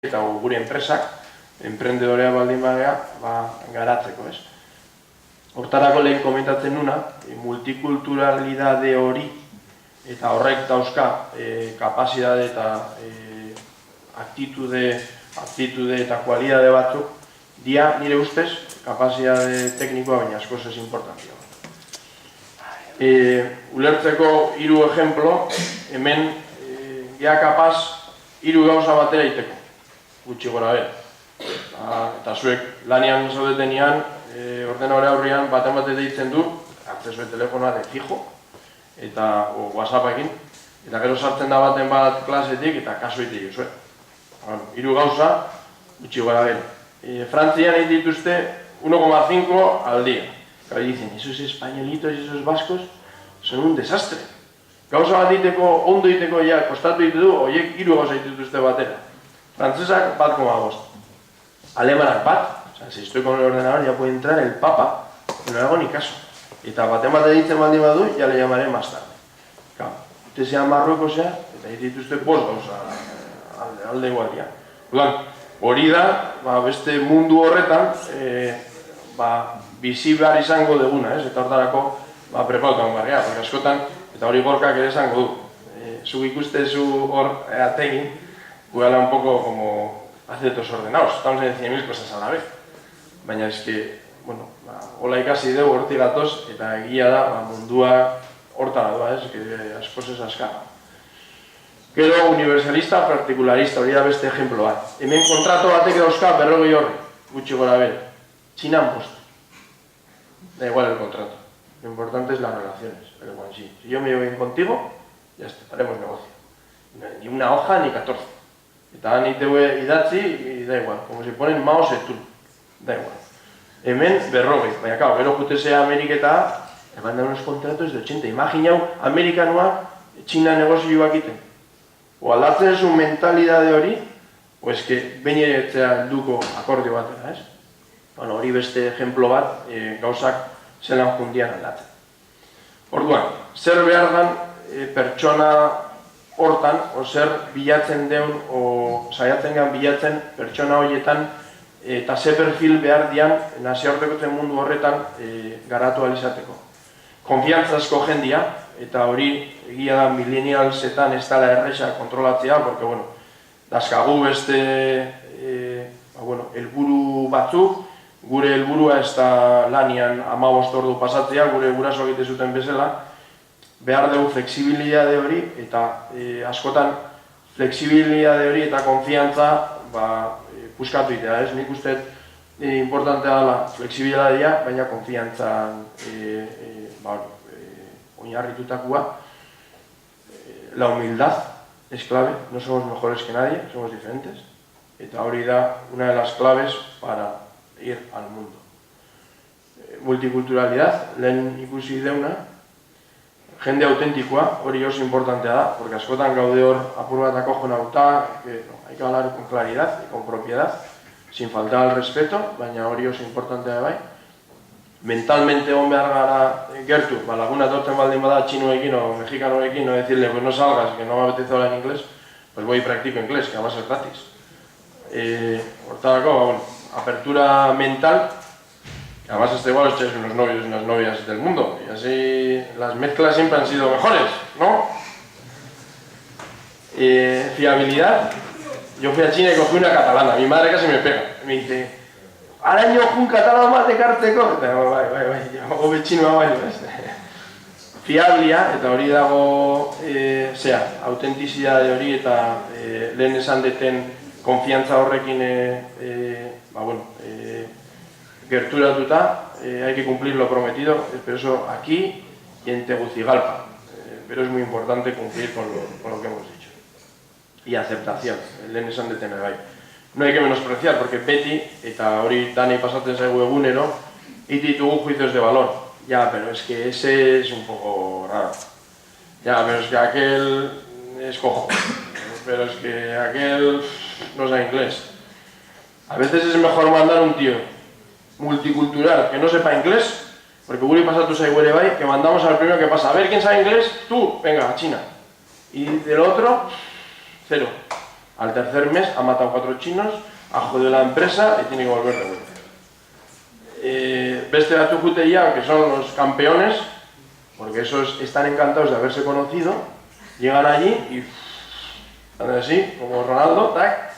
eta gure enpresak, emprendedorea baldin bagea, garatzeko, ez? Hortarako lehen komentatzen nuna, multikulturalidade hori eta horrek dauzka kapazitate eta aktitude eta kualidade batzuk, dia nire ustez, kapazitate teknikoa baina askoz ez importantzia. Ulertzeko 3 ejemplo, hemen gea kapaz 3 gauza batera iteko, gutxi gora bera. Eta zuek lanian zaudetenean, ordenadore aurrian baten deitzen du, akzeso de telefonoa de fijo, eta WhatsAppekin, eta gero sartzen da baten bat klasetik eta kaso ite jozue. 3 gauza, gutxi gora bera. Frantzian egin dituzte 1,5 al día. Claro, dicen, esos españolitos y esos vascos son un desastre. Gauza bat diteko, ondo diteko, ja, kostatu ditu, horiek 3 gauza dituzte batera. Frantzesak 1,5. Alemanak bat, o sea, si estoy con el ordenador ya puede entrar el papa, y no le hago ni caso. Eta baten ditzen baldin badu, ya le llamaré más tarde. Claro, usted sea Marruekosea, eta dituzte 5 gauza alde igualia. Hori da, beste mundu horretan, bizi behar izango deguna, eta hortarako prepautan barria, porque askotan, eta hori Gorkak ere esango du. Zuk ikustezu hor ategin, guela un poco como hace desordenados, estamos en 100.000 cosas a la vez. Baina es que, bueno, hola ikasi dugu hortik gatoz, eta egia da, mundua hortara doa, que askoz ez askara. Gero, universalista, partikularista, hori da beste ejemplo bat. Hemen kontrato batek dauzka 40 horri, gutxi gora bera. Txinan postu. Da igual el contrato. Lo importante es las relaciones. Pero bueno, sí. Si yo me llevo bien contigo, ya está, haremos negocio. Ni una hoja ni 14. Eta ni te idatzi, y da igual. Como si ponen Mao Zedong. Da igual. Hemen 40. Baina, claro, gero jutesea Ameriketa, mandan unos contratos de 80. Imaginau, Amerikanoa, Txina negozioak iten. O aldatzen zu mentalidade hori, pues que behin etzea helduko akordio batera, ez? Bueno, hori beste ejemplo bat, gauzak zelan jundian aldatzen. Orduan, zer behar dan pertsona hortan, o zer bilatzen deun, o saiatzen gan bilatzen pertsona horietan, eta ze perfil behar dian nazioartekotzen mundu horretan garatu alizateko. Konfiantzazko jendia, eta hori egia da millennialsetan ez dela erresa kontrolatzea, porque, bueno, dazkagu beste helburu batzuk, gure helburua ez da lanian 15 ordu pasatzea, gure guraso egite zuten bezala, behar dugu flexibilidade hori, eta askotan flexibilidade hori eta konfiantza puskatu itea, ez? Nik uste importantea dela flexibilidadea, baina konfiantzan oinarritutakoa. La humildad es clave, no somos mejores que nadie, somos diferentes, eta hori da una de las claves para ir al mundo. Multiculturalidad, lehen ikusi deuna, jende autentikoa, hori oso importantea da, porque askotan gaude hor apur bat akojo nauta, hay que hablar con claridad y con propiedad, sin faltar al respeto, baina hori oso importantea bai. Mentalmente hon behar gara gertu, laguna torten baldin bada txinuekin o mexikanoekin, no decirle, pues no salgas, que no me apetece hablar en inglés, pues voy y practico inglés, que además es gratis. Hortarako, bueno, apertura mental, que además está igual los unos novios y unas novias del mundo, y así las mezclas siempre han sido mejores, ¿no? Fiabilidad, yo fui a China y cogí una catalana, mi madre casi me pega, me dice, araño un catalán bat ekartzeko, eta hobe txinua bai, fiablia, eta hori dago, autentizidade hori eta lehen esan deten konfiantza horrekin gerturatuta, hay que cumplir lo prometido, pero eso aquí y en Tegucigalpa, pero es muy importante cumplir con lo que hemos dicho. Y aceptación, lehen esan deten bai. No hay que menospreciar, porque beti, eta hori danei pasatzen zaigu egunero, iti ditugu juicios de valor. Ya, pero es que ese es un poco raro. Ya, pero es que aquel es cojo. Pero es que aquel no sabe inglés. A veces es mejor mandar un tío multicultural que no sepa inglés, porque guri pasatu zaigu ere bai, que mandamos al primero que pasa. A ver, ¿quién sabe inglés? Tú, venga, a China. Y del otro, 0. Al tercer mes ha matado 4 chinos, ha jodido la empresa y tiene que volver de vuelta. Beste batzuk juteia, que son los campeones, porque esos están encantados de haberse conocido, llegan allí y andan así, como Ronaldo, tac,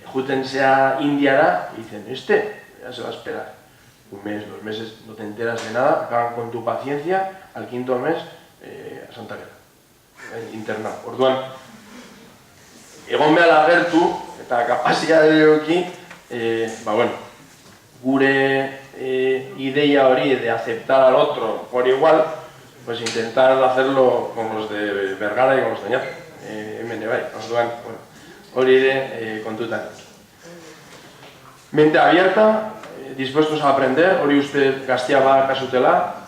jútense a Indiara y dicen, ya se va a esperar. Un mes, 2 meses, no te enteras de nada, acaban con tu paciencia, al 5.º mes, a Santa Guerra, internado. Orduan, egon behar agertu, eta kapazitatea eduki, gure idea hori de aceptar al otro por igual, pues intentar hacerlo con los de Bergara y con los de Oñate. Hemen bai, orduan, hori ere kontutan. Mente abierta, dispuestos a aprender, hori uste gaztea bakasutela,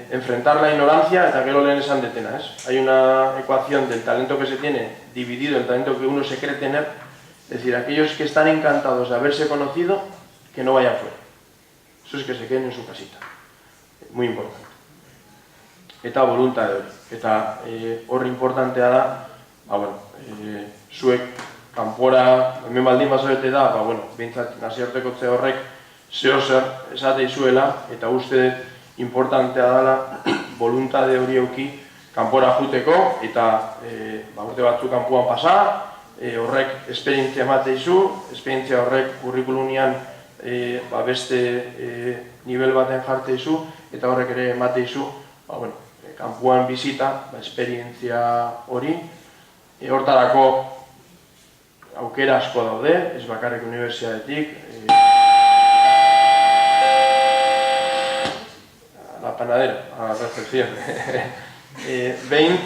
enfrentar la ignorancia, eta gero lehen esan detena, ¿es? Hay una ecuación del talento que se tiene dividido, el talento que uno se cree tener, es decir, aquellos que están encantados de haberse conocido, que no vayan fuera. Eso es que se queden en su casita. Muy importante. Eta voluntade hori. Eta hor importantea da, zuek kanpora, hemen baldin bazarete da, behintzat nazioartekotze horrek zeo zer esate izuela, eta uste importantea dela voluntade hori euki kanpora juteko, eta urte batzuk kanpoan pasa, horrek esperientzia emate izu, esperientzia horrek kurrikulunian beste nivel baten jarte izu, eta horrek ere emate izu, kanpoan bizita, esperientzia hori, hortarako aukera asko daude, ez bakarrik unibertsitatetik, la panadera, a la recepción. Behin,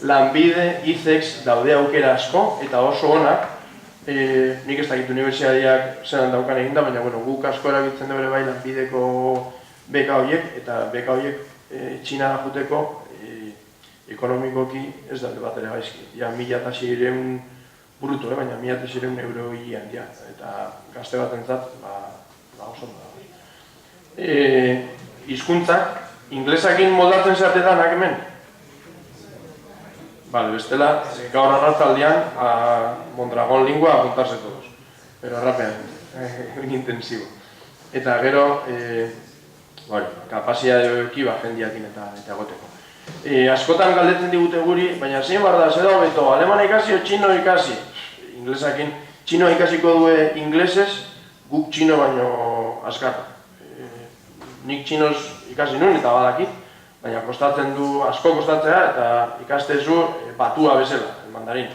Lanbide, ICEX daude aukera asko, eta oso onak, nik ez dakit unibertsitateak zelan daukan eginda, baina guk asko erabiltzen dugu bai Lanbideko beka horiek, eta beka horiek Txinara juteko ekonomikoki ez daude bat ere gaizki. Ja, 1.600 bruto, baina 1.600 euro hilean dira, eta gazte bat entzat, oso da. Hizkuntzak, inglesakin moldatzen zatetan hemen? Bestela, gaur arratzaldean a Mondragón lingua a apuntarse todos, pero rápidamente, intensivo. Eta gero, kapazitatea eduki jendiakin eta goteko. Askotan galdetzen digute guri, baina zein bar da, zeda hobeto, alemana ikasi o txino ikasi? Inglesakin, txino ikasiko due inglesez, guk txino baino azkar. Nik txinoz ikasi nuen eta badakit, baina asko kostatzea eta ikastezu batua bezala, el mandarín.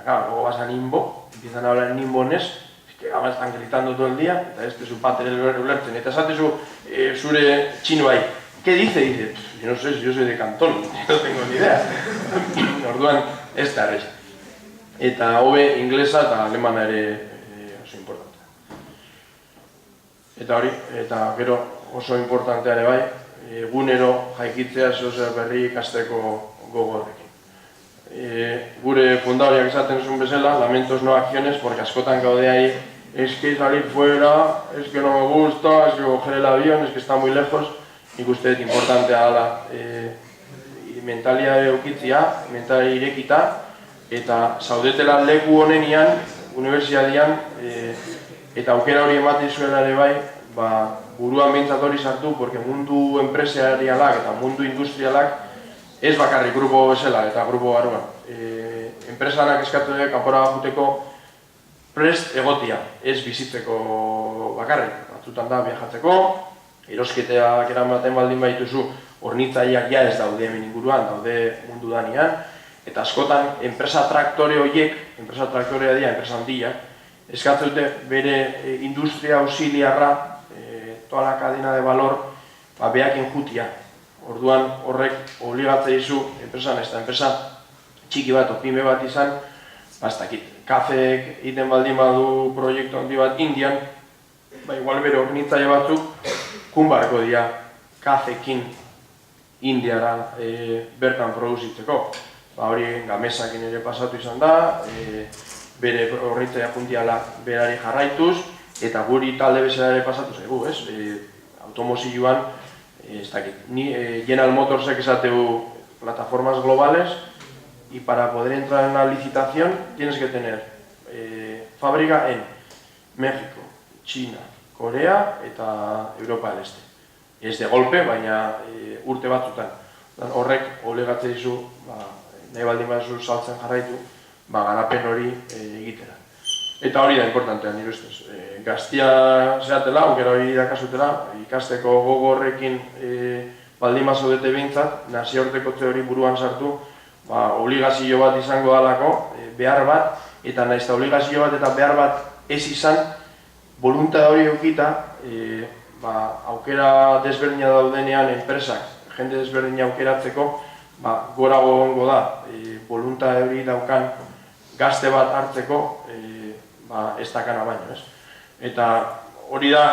Luego vas a Nimbo, empiezan a hablar en nimbonés, que ahora están gritando todo el día, eta este su pater ulertzen, eta esatezu zure txinoai. ¿Qué dice? Dice, yo no sé, yo soy de Cantón, no tengo ni idea. Orduan, ez da errez. Eta hobe inglesa eta alemana ere oso importante. Eta hori, eta gero oso importantea ere bai, egunero jaikitzea zeozer berri ikasteko gogorrekin. Gure fundadoreak esaten zuen bezala, lamentos no acciones, porque askotan gaude ahí, es que salir fuera, es que no me gusta, es que coger el avión, es que está muy lejos. Nik uste dut importantea dela mentalia eukitzia, mentalia irekita, eta zaudetela leku honenian, unibertsitatean, eta aukera hori ematen zuela ere bai, buruan behintzat hori sartu, porque mundu enpresarialak eta mundu industrialak ez bakarrik grupo bezala eta grupo barruan. Enpresanak eskatu dira kanpora juteko prest egotia, ez bizitzeko bakarrik. Batzutan da viajatzeko, erosketeak eramaten baldin baituzu, hornitzaileak ja ez daude hemen inguruan, daude mundu danian, eta askotan enpresa traktore horiek, enpresa traktorea dira, enpresa handiak, eskatzen dute bere industria auxiliarra, toda la cadena de valor, behakin jutia. Orduan horrek obligatzea dizu enpresan, ez da enpresa txiki bat, opime bat izan, ez dakit, kafeek egiten baldin badu proiektu handi bat Indian, igual bere hornitzaile batzuk, kunbarko dira kafekin Indiara bertan produzitzeko. Hori Gamesakin ere pasatu izan da, bere hornitzaile juntiala berari jarraituz, eta guri talde bezala ere pasatu zaigu, ez? Automozioan, ez dakit, General Motorsek esateu plataformas globales, y para poder entrar en una licitación tienes que tener fabrika en Mexiko, China, Korea eta Europa del Este. Ez de golpe, baina urte batzutan. Horrek obligatzen dizu, nahi baldin baduzu saltzen jarraitu, garapen hori egitera. Eta hori da importantea, nire ustez. Gaztia zeatela, aukera hori dakazutela, ikasteko gogo horrekin baldin bazaudete behintzat, nazioartekotze hori buruan sartu, obligazio bat izango dalako, behar bat, eta nahiz eta obligazio bat eta behar bat ez izan, boluntatea hori eukita, aukera desberdina daudenean enpresak, jende desberdina aukeratzeko, gorago egongo da, boluntatea hori daukan gazte bat hartzeko, ez dakana baino, ez? Eta hori da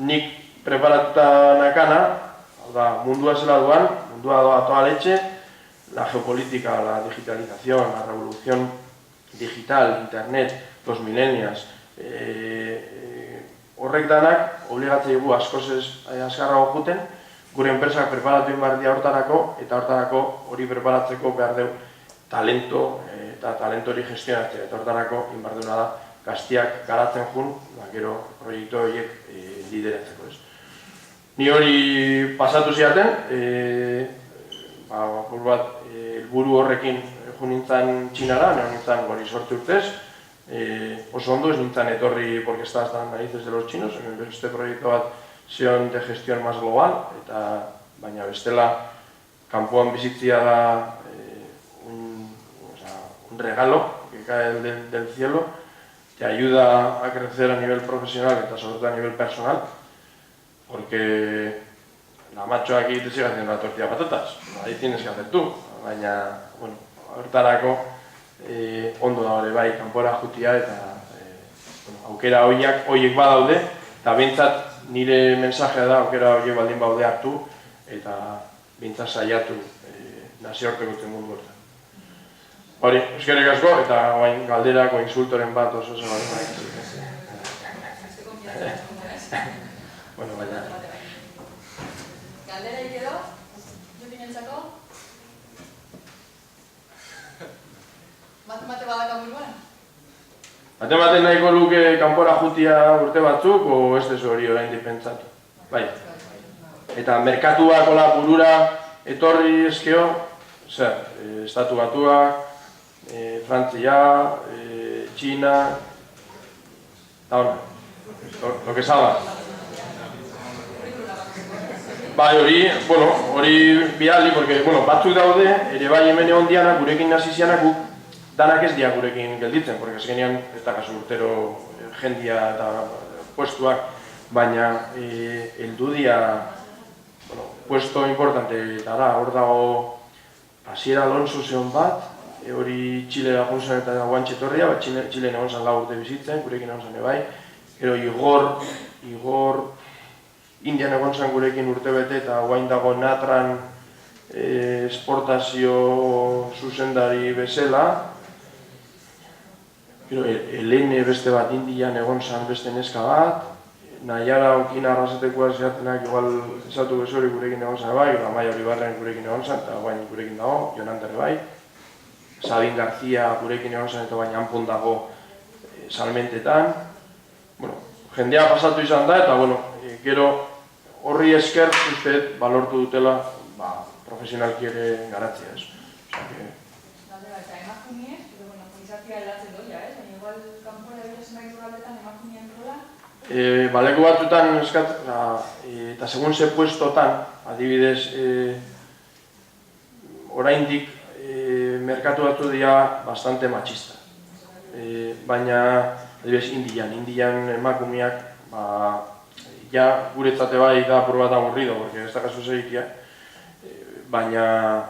nik preparatuta nakana, mundua zela duan, mundua doa toda leche, la geopolítica, la digitalización, la revolución digital, internet, los millennials, horrek danak obligatzei gu askoz azkarrago juten, gure enpresak preparatu inbardia hortarako, eta hortarako hori preparatzeko behar deu talento eta talento hori gestionatzea, eta hortarako inbarduna da gaztiak garatzen jun, gero proiektu horiek lideratzeko ez. Ni hori pasatu ziaten, helburu horrekin jo nintzen Txinara, nire nintzen gori sortu urtez, oso ondo, ez nintzen etorri porque estás tan narices de los chinos, beste proiektu bat zion de gestión más global, baina bestela kanpoan bizitzia da un regalo que cae del cielo, te ayuda a crecer a nivel profesional y sobre todo a nivel personal, porque la macho aquí te sigue haciendo la tortilla de patatas, ahí tienes que hacer tú, baina, bueno, hortarako ondo da hori bai, kanpora jutia eta aukera horiek badaude, eta bintzat nire mensajea da aukera horiek baldin baude hartu, eta bintzat saiatu nazioartekotzen mundu hortan. Hori, eskerrik asko, eta galderako insultoren bat oso zen hori. Bueno, baina. Galdera edo, jutin entzako? Mate badaka buruan? Mate nahiko luke kanpora jutia urte batzuk, o ez dezu hori orain dipentsatu. Bai. Eta merkatuak hola burura etorri eskeo, zer, Estatu Batuak, Frantzia, China, eta hona, lo que salga. Bai, hori bidali, porque, batzuk daude, ere bai hemen egon dianak, gurekin nazi zianak, danak ez dia gurekin gelditzen, porque ez genean, ez da kasu urtero jendia eta puestuak, baina heldu dia, puesto importante, eta da, hor dago Asier Alonso zeon bat, hori Txilera juntzen eta guantxe torria, Txilen egon zan 4 urte bizitzen, gurekin egon zan ebai, gero Igor, Indian egon zan gurekin urte bete eta guain dago Natran esportazio zuzendari bezala, gero Helene beste bat Indian egon zan beste neska bat, Naiara Okina arrasatekoa zehatenak igual esatu bezori gurekin egon zan ebai, gero Amaia Olibarren gurekin egon zan, eta guain gurekin dago, Jonan bai. Sabin Garzia gurekin egon zen eta baina hanpon dago salmentetan. Jendea pasatu izan da eta gero horri esker usteet balortu dutela profesionalki ere garatzea ez. Eta emakumeek, polizatia aldatzen doia ez, baina igual kanpora edo zenbait lurraldetan emakumeen rola? Baleko batzutan eta segun ze puestotan, adibidez, oraindik merkatu batu dira bastante machista. Baina, adibidez, Indian emakumeak, ja guretzate bai da apur bat aburrido, porque ez da kasu zeikia, baina,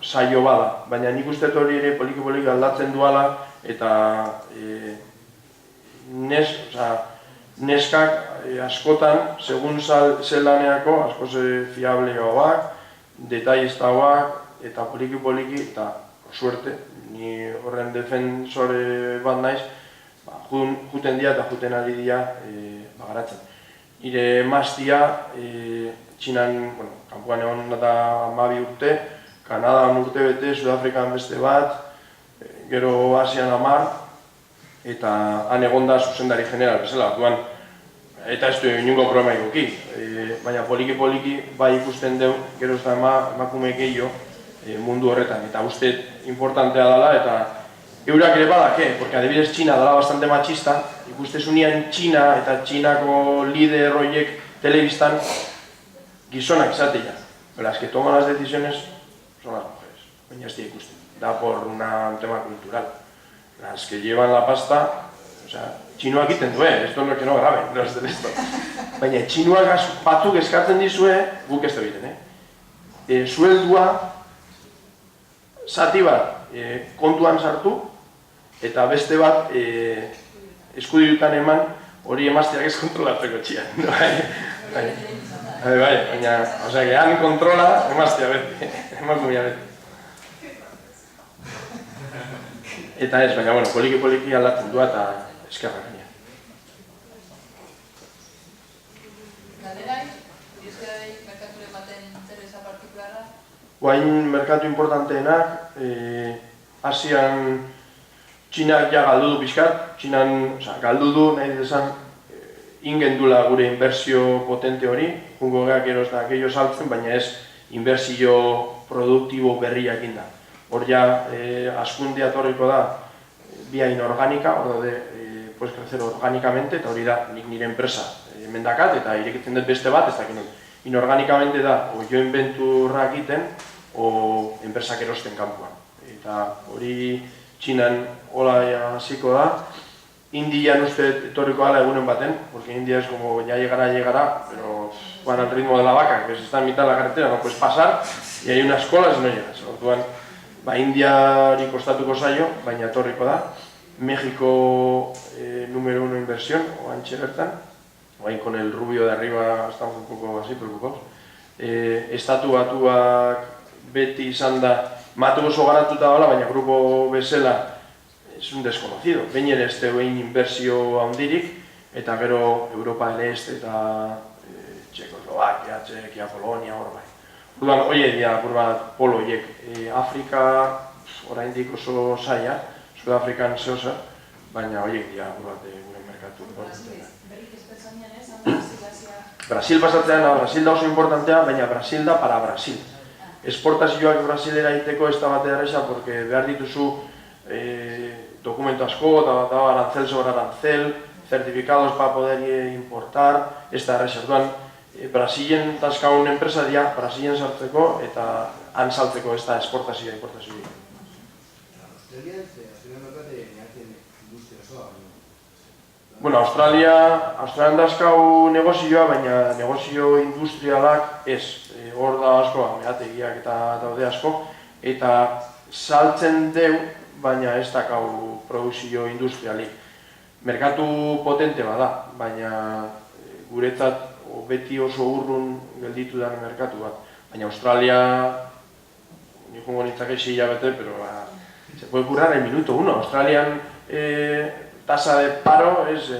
saio bada. Baina nik uste hori ere poliki aldatzen duala, eta neskak askotan, segun zelaneako, asko fiableoak, detallistauak, eta poliki, eta suerte, ni horren defensore bat naiz, juten dia eta juten ari dia garatzen. Nire emaztia, Txinan, kanpoan egon da 12 urte, Kanadan urte bete, Sudafrikan beste bat, gero Asian 10, eta han egonda zuzendari general bezala, duan, eta ez du inungo problema iguki, baina poliki bai ikusten deu, gero ez da emakume gehiago mundu horretan, eta uste importantea dela, eta eurak ere badake, porque adibidez Txina dela bastante machista, ikustezunean Txina eta Txinako lider horiek telebistan gizonak izatea. Las que toman las decisiones son las mujeres, baina ez dira ikusten. Da por un tema cultural. Las que llevan la pasta, o sea, txinuak iten du, esto no es que no graben, no es de esto. Baina txinuak batzuk eskatzen dizue, guk ez da biten, sueldua zati bat kontuan sartu, eta beste bat eskudirutan eman hori emazteak ez kontrolatzeko txian. Baina, osea, han kontrola emaztea beti, emakumea beti. Eta ez, baina, bueno, poliki aldatzen du eta eskerrak genia. Galderai, Euskadei merkature baten interesa partikularra? Guain merkatu importanteenak, Asian Txinak ja galdu du pixkat, Txinan galdu du nahi desan ingendula gure inbertsio potente hori, jungo geak eroz da gehiago saltzen, baina ez inbertsio produktibo berriak inda. Hor ja, askundea torriko da via inorgánica, hor daude, puedes crecer orgánicamente, eta hori da nik nire enpresa mendakat, eta irekitzen dut beste bat, ez dakit inorgánicamente da, o jo inventurrak iten, o enpresak erosten kanpoan. Eta hori Txinan hola hasiko da, Indian uste etorriko dela egunen baten, porque India es como ya llegará, pero van al ritmo de la vaca, que se está en mitad de la carretera, no puedes pasar, y hay unas colas y no llegas. Orduan, Indiari kostatuko zaio, baina etorriko da. México número 1 inversión, oantxe bertan, con el rubio de arriba estamos un poco así preocupados. Estatu batuak beti izan da, matu oso garatuta dela, baina grupo bezala es un desconocido. Behin ere ez behin inbertsio handirik, eta gero Europa del Este eta Txekoslovakia, Txekia, Polonia, hor bai. Orduan, horiek dira polo horiek. Afrika, oraindik oso zaila, Sudafrikan zehoza, baina horiek dira gure merkatu. Brasil pasatzean, Brasil da oso importantea, baina Brasil da para Brasil. Esportazioak Brasilera egiteko ez da batea erresa, porque behar dituzu documento asko, eta arancel sobre arancel, certificados para poder importar, ez da erresa. Orduan, Brasilen taskaun enpresa dira, Brasilen sartzeko eta han saltzeko ez da esportazioa, importazioa. Bueno, Australian dazkau negozioa, baina negozio industrialak ez. Hor da asko, mehategiak eta daude asko, eta saltzen deu, baina ez dakau produzio industrialik. Merkatu potente bada, baina guretzat beti oso urrun gelditu den merkatu bat. Baina Australia, nijongo nintzake 6 hilabete, pero se puede currar en minuto 1. Australian tasa de paro es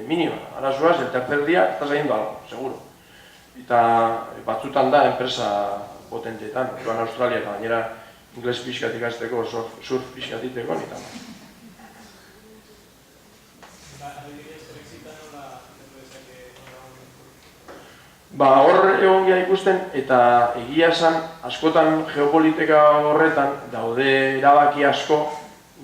mínima. Ahora suaz, el tercer día estás haciendo algo, seguro. Eta batzutan da enpresa potenteetan. Joan Australia eta gainera ingles pixkat ikasteko, surf pixkat iteko, eta hor egon gira ikusten, eta egia esan, askotan geopolitika horretan daude erabaki asko,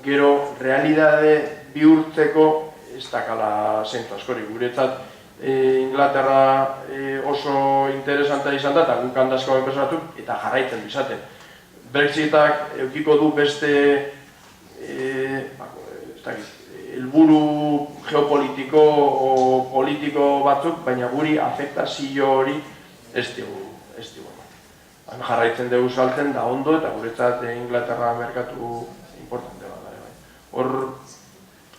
gero realidade bihurtzeko ez dakala zentu askori. Guretzat Inglaterra oso interesantea izan da, eta guk handazko enpresa batzuk, eta jarraitzen du izaten. Brexitak eukiko du beste helburu geopolitiko o politiko batzuk, baina guri afektazio hori ez dugu. Jarraitzen dugu saltzen da ondo, eta guretzat Inglaterra merkatu importante bat. Hor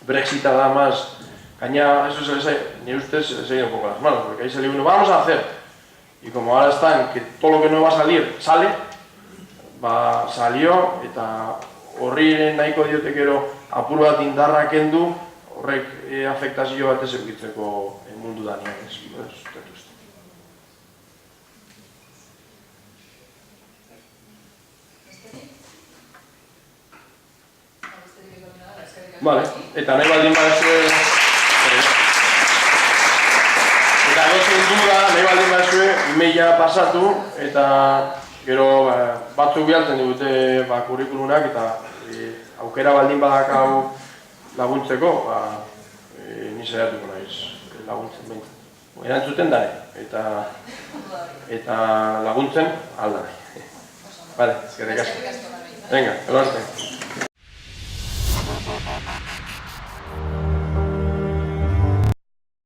Brexita da más, gaina, eso se les ha, ni usted se les ha ido un poco las manos, porque ahí salió uno, vamos a hacer, y como ahora están, que todo lo que no va a salir, sale, salió, eta horri nahiko diotekero apur bat indarra kendu, horrek afektazio bat ez eukitzeko mundu danean ez. Besterik ez Vale, eta nahi baldin badezue... Eta edozein duda, nahi baldin badezue, e-maila pasatu, eta gero batzuk bialtzen dute kurrikulunak, eta aukera baldin badakau laguntzeko, ni saiatuko naiz laguntzen behintzen. Erantzuten da, eta laguntzen alda nahi. Vale, eskerrik asko. Venga, elarte.